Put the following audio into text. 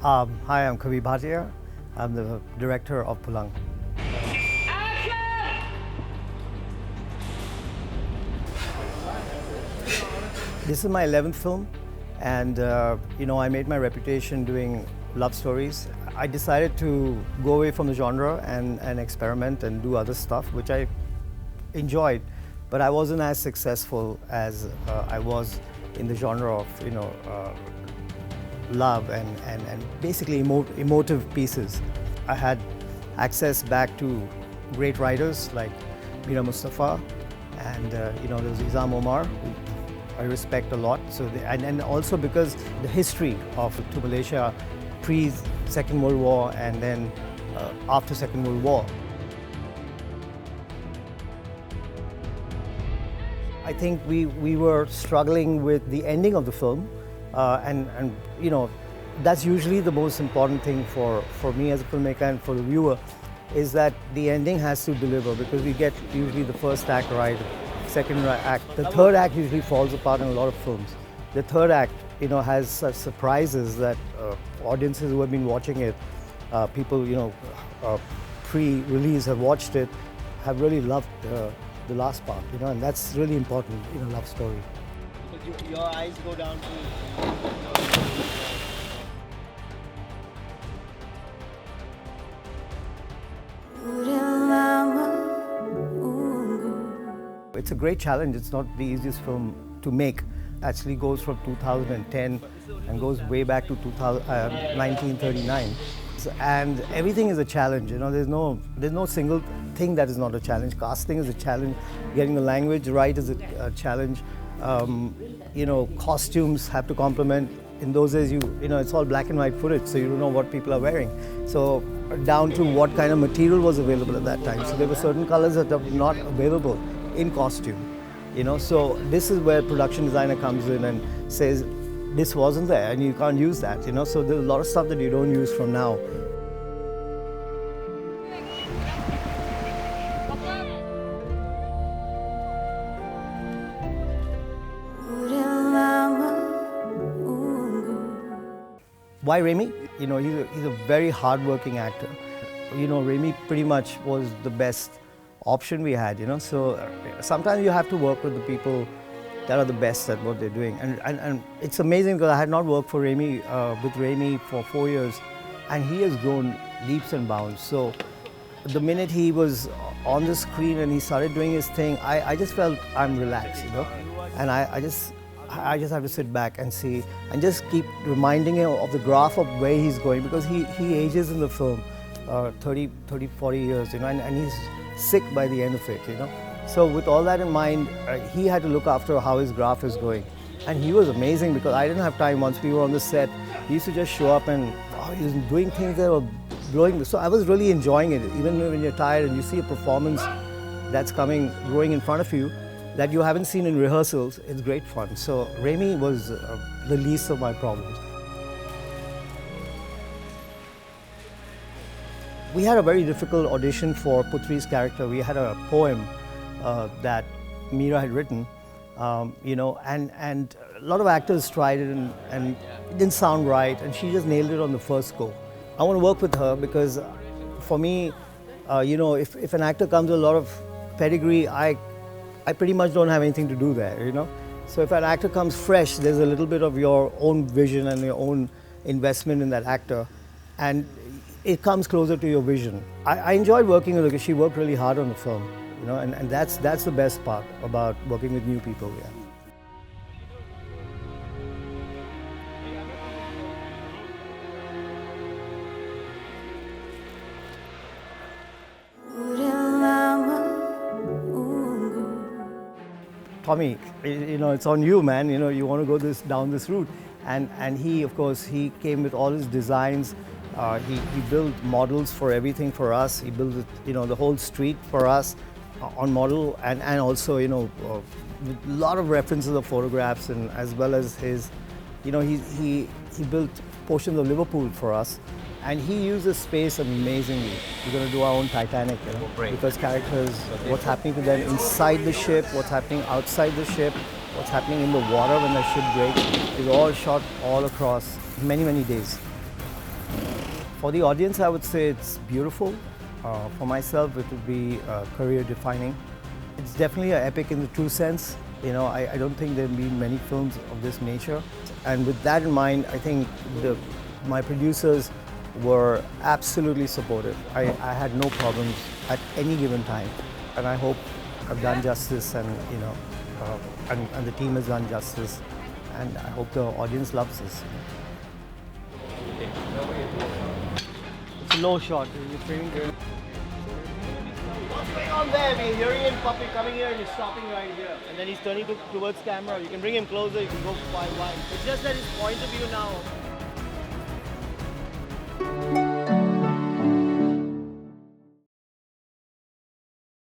Hi, I'm Kabir Bhatia. I'm the director of Pulang. This is my 11th film, and I made my reputation doing love stories. I decided to go away from the genre and experiment and do other stuff, which I enjoyed, but I wasn't as successful as I was in the genre of love and basically emotive pieces. I had access back to great writers like Mira Mustafa and there was Izam Omar, who I respect a lot. So and also because the history of to Malaysia pre-Second World War and then after Second World War. I think we were struggling with the ending of the film, and that's usually the most important thing for me as a filmmaker and for the viewer, is that the ending has to deliver, because we get usually the first act right, second act. The third act usually falls apart in a lot of films. The third act, has such surprises that audiences who have been watching it, people, pre-release have watched it, have really loved the last part, and that's really important in a love story. Because your eyes go down to... It's a great challenge. It's not the easiest film to make. It actually goes from 2010 and goes way back to 1939. And everything is a challenge. There's no single thing that is not a challenge. Casting is a challenge. Getting the language right is a challenge. Costumes have to complement. In those days, it's all black and white footage, so you don't know what people are wearing. So down to what kind of material was available at that time. So there were certain colors that are not available in costume. So this is where production designer comes in and says, this wasn't there and you can't use that, So there's a lot of stuff that you don't use from now. Why Remy? He's a very hard-working actor. Remy pretty much was the best option we had, So sometimes you have to work with the people that are the best at what they're doing. And it's amazing because I had not worked with Remy for 4 years, and he has grown leaps and bounds. So the minute he was on the screen and he started doing his thing, I just felt I'm relaxed, And I just have to sit back and see and just keep reminding him of the graph of where he's going, because he ages in the film 30, 40 years, and he's sick by the end of it, So with all that in mind, he had to look after how his graph is going. And he was amazing because I didn't have time. Once we were on the set, he used to just show up and he was doing things that were blowing. So I was really enjoying it. Even when you're tired and you see a performance that's growing in front of you that you haven't seen in rehearsals, it's great fun. So Remy was the least of my problems. We had a very difficult audition for Putri's character. We had a poem that Mira had written, and a lot of actors tried it and it didn't sound right, and she just nailed it on the first go. I want to work with her because for me, if an actor comes with a lot of pedigree, I pretty much don't have anything to do there, So if an actor comes fresh, there's a little bit of your own vision and your own investment in that actor, and it comes closer to your vision. I enjoyed working with her because she worked really hard on the film, and that's the best part about working with new people. Yeah. Tommy, it's on you, man. You want to go down this route, and he, of course, he came with all his designs. He built models for everything for us. He built the whole street for us on model, and also with a lot of references of photographs, and as well as his, he built portions of Liverpool for us. And he uses space amazingly. We're going to do our own Titanic, because characters, what's happening to them inside the ship, what's happening outside the ship, what's happening in the water when the ship breaks, is all shot all across many, many days. For the audience, I would say it's beautiful. For myself, it would be career-defining. It's definitely an epic in the true sense. I don't think there have been many films of this nature. And with that in mind, I think my producers were absolutely supportive. I had no problems at any given time. And I hope I've done justice and the team has done justice. And I hope the audience loves this. It's a low shot. You're training good. What's going on there? We're hearing him coming here and he's stopping right here. And then he's turning towards camera. You can bring him closer, you can go quite wide. It's just that his point of view now